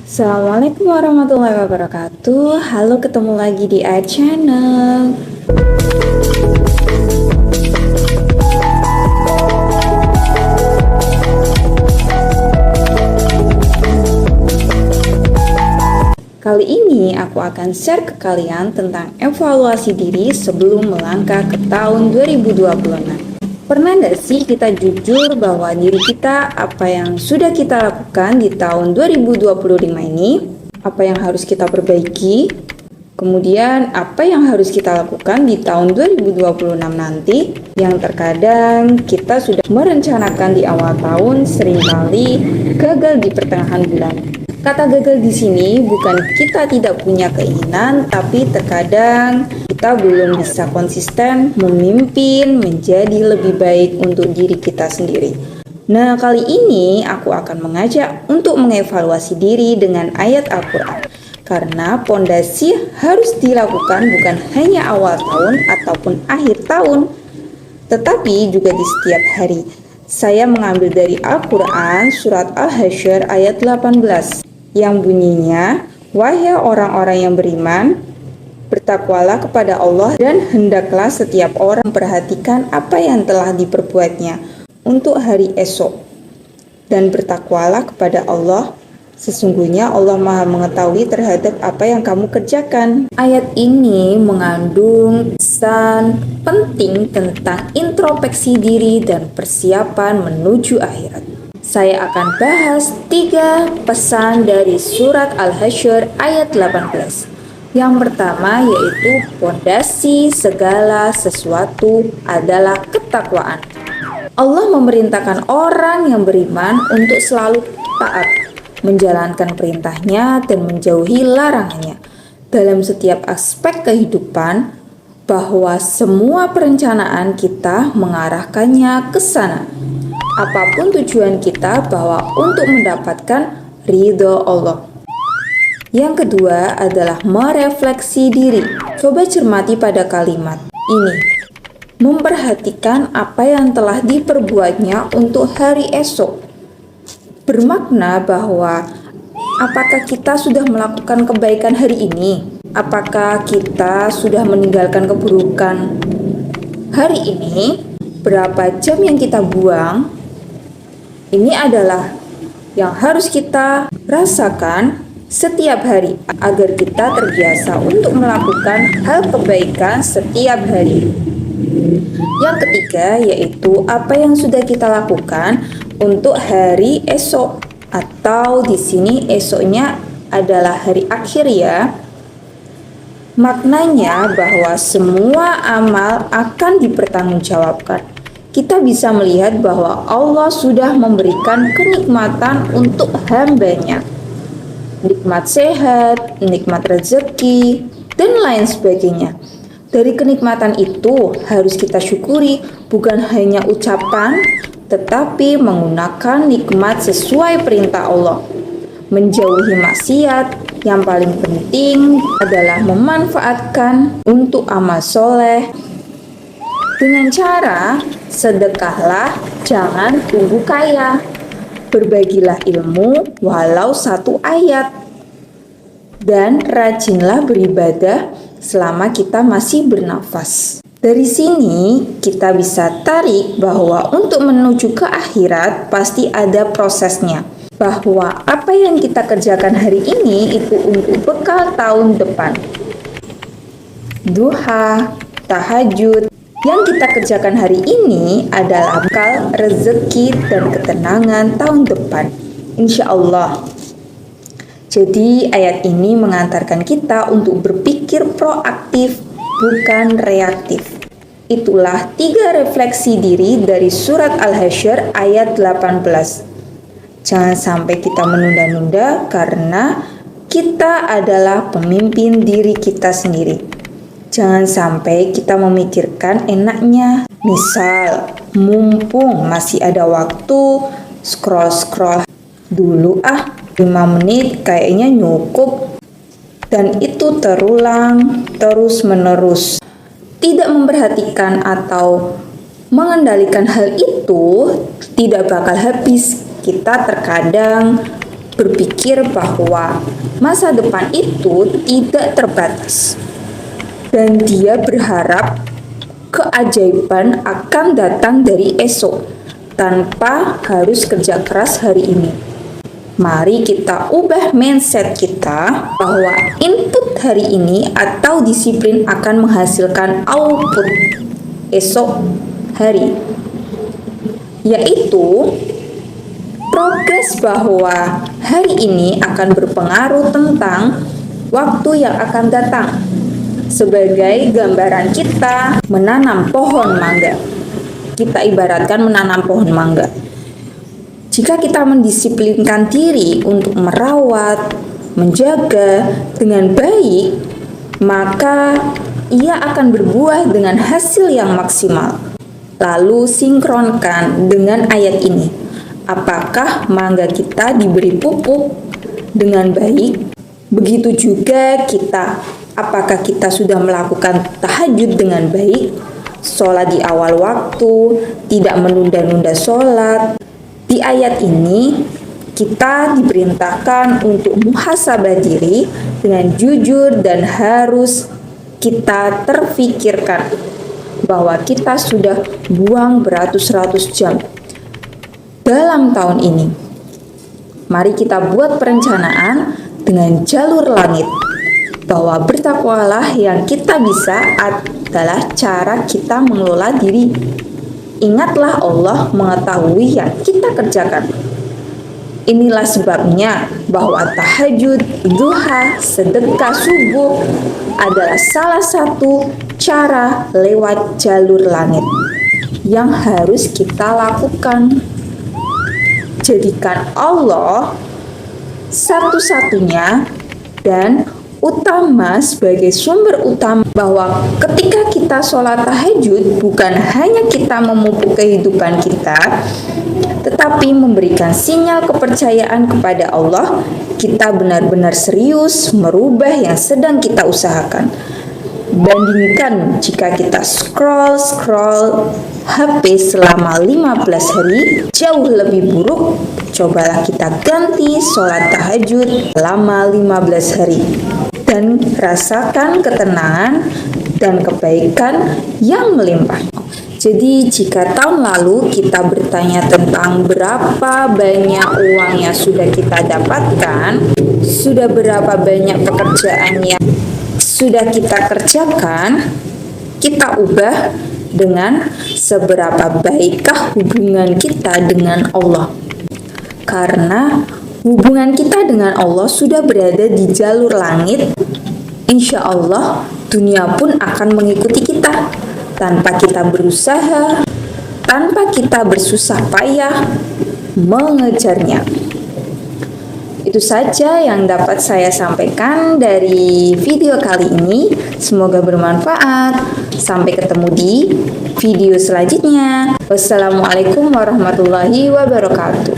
Assalamualaikum warahmatullahi wabarakatuh. Halo, ketemu lagi di Air Channel. Kali ini aku akan share ke kalian tentang evaluasi diri sebelum melangkah ke tahun 2026. Pernah nggak sih kita jujur bahwa diri kita, apa yang sudah kita lakukan di tahun 2025 ini, apa yang harus kita perbaiki, kemudian apa yang harus kita lakukan di tahun 2026 nanti, yang terkadang kita sudah merencanakan di awal tahun seringkali gagal di pertengahan bulan. Kata gagal di sini bukan kita tidak punya keinginan, tapi terkadang kita belum bisa konsisten memimpin menjadi lebih baik untuk diri kita sendiri. Nah, kali ini aku akan mengajak untuk mengevaluasi diri dengan ayat Al-Quran. Karena pondasi harus dilakukan bukan hanya awal tahun ataupun akhir tahun, tetapi juga di setiap hari. Saya mengambil dari Al-Quran surat Al-Hasyr ayat 18 yang bunyinya, "Wahai orang-orang yang beriman, bertakwalah kepada Allah dan hendaklah setiap orang memperhatikan apa yang telah diperbuatnya untuk hari esok. Dan bertakwalah kepada Allah, sesungguhnya Allah Maha mengetahui terhadap apa yang kamu kerjakan." Ayat ini mengandung pesan penting tentang introspeksi diri dan persiapan menuju akhirat. Saya akan bahas 3 pesan dari surat Al-Hasyr ayat 18. Yang pertama yaitu pondasi segala sesuatu adalah ketakwaan. Allah memerintahkan orang yang beriman untuk selalu taat, menjalankan perintahnya dan menjauhi larangannya dalam setiap aspek kehidupan, bahwa semua perencanaan kita mengarahkannya ke sana. Apapun tujuan kita, bahwa untuk mendapatkan ridho Allah. Yang kedua adalah merefleksi diri. Coba cermati pada kalimat ini. Memperhatikan apa yang telah diperbuatnya untuk hari esok. Bermakna bahwa apakah kita sudah melakukan kebaikan hari ini? Apakah kita sudah meninggalkan keburukan hari ini? Berapa jam yang kita buang? Ini adalah yang harus kita rasakan setiap hari agar kita terbiasa untuk melakukan hal kebaikan setiap hari. Yang ketiga yaitu apa yang sudah kita lakukan untuk hari esok, atau di sini esoknya adalah hari akhir ya. Maknanya bahwa semua amal akan dipertanggungjawabkan. Kita bisa melihat bahwa Allah sudah memberikan kenikmatan untuk hamba-Nya. Nikmat sehat, nikmat rezeki, dan lain sebagainya. Dari kenikmatan itu harus kita syukuri, bukan hanya ucapan, tetapi menggunakan nikmat sesuai perintah Allah. Menjauhi maksiat, yang paling penting adalah memanfaatkan untuk amal soleh. Dengan cara sedekahlah, jangan tunggu kaya. Berbagilah ilmu walau 1 ayat. Dan rajinlah beribadah selama kita masih bernafas. Dari sini kita bisa tarik bahwa untuk menuju ke akhirat pasti ada prosesnya. Bahwa apa yang kita kerjakan hari ini itu untuk bekal tahun depan. Duha, tahajud, yang kita kerjakan hari ini adalah bekal rezeki dan ketenangan tahun depan, insya Allah. Jadi ayat ini mengantarkan kita untuk berpikir proaktif, bukan reaktif. Itulah 3 refleksi diri dari surat Al-Hasyr ayat 18. Jangan sampai kita menunda-nunda karena kita adalah pemimpin diri kita sendiri. Jangan sampai kita memikirkan enaknya. Misal, mumpung masih ada waktu, scroll-scroll dulu 5 menit kayaknya cukup. Dan itu terulang terus-menerus. Tidak memperhatikan atau mengendalikan hal itu tidak bakal habis. Kita terkadang berpikir bahwa masa depan itu tidak terbatas. Dan dia berharap keajaiban akan datang dari esok tanpa harus kerja keras hari ini. Mari kita ubah mindset kita bahwa input hari ini atau disiplin akan menghasilkan output esok hari, yaitu progres bahwa hari ini akan berpengaruh tentang waktu yang akan datang. Sebagai gambaran kita menanam pohon mangga. Kita ibaratkan menanam pohon mangga. Jika kita mendisiplinkan diri untuk merawat, menjaga dengan baik, maka ia akan berbuah dengan hasil yang maksimal. Lalu sinkronkan dengan ayat ini. Apakah mangga kita diberi pupuk dengan baik? Begitu juga kita. Apakah kita sudah melakukan tahajud dengan baik? Sholat di awal waktu, tidak menunda-nunda sholat. Di ayat ini, kita diperintahkan untuk muhasabah diri dengan jujur dan harus kita terfikirkan bahwa kita sudah buang beratus-ratus jam dalam tahun ini. Mari kita buat perencanaan dengan jalur langit, bahwa bertakwalah yang kita bisa adalah cara kita mengelola diri. Ingatlah Allah mengetahui yang kita kerjakan. Inilah sebabnya bahwa tahajud, duha, sedekah subuh adalah salah satu cara lewat jalur langit yang harus kita lakukan. Jadikan Allah satu-satunya dan utama sebagai sumber utama, bahwa ketika kita sholat tahajud bukan hanya kita memupuk kehidupan kita, tetapi memberikan sinyal kepercayaan kepada Allah. Kita benar-benar serius merubah yang sedang kita usahakan. Bandingkan jika kita scroll HP selama 15 hari, jauh lebih buruk. Cobalah kita ganti sholat tahajud selama 15 hari dan rasakan ketenangan dan kebaikan yang melimpah. Jadi jika tahun lalu kita bertanya tentang berapa banyak uang yang sudah kita dapatkan, sudah berapa banyak pekerjaan yang sudah kita kerjakan, kita ubah dengan seberapa baikkah hubungan kita dengan Allah. Karena hubungan kita dengan Allah sudah berada di jalur langit, insya Allah dunia pun akan mengikuti kita tanpa kita berusaha, tanpa kita bersusah payah mengejarnya. Itu saja yang dapat saya sampaikan dari video kali ini. Semoga bermanfaat. Sampai ketemu di video selanjutnya. Wassalamualaikum warahmatullahi wabarakatuh.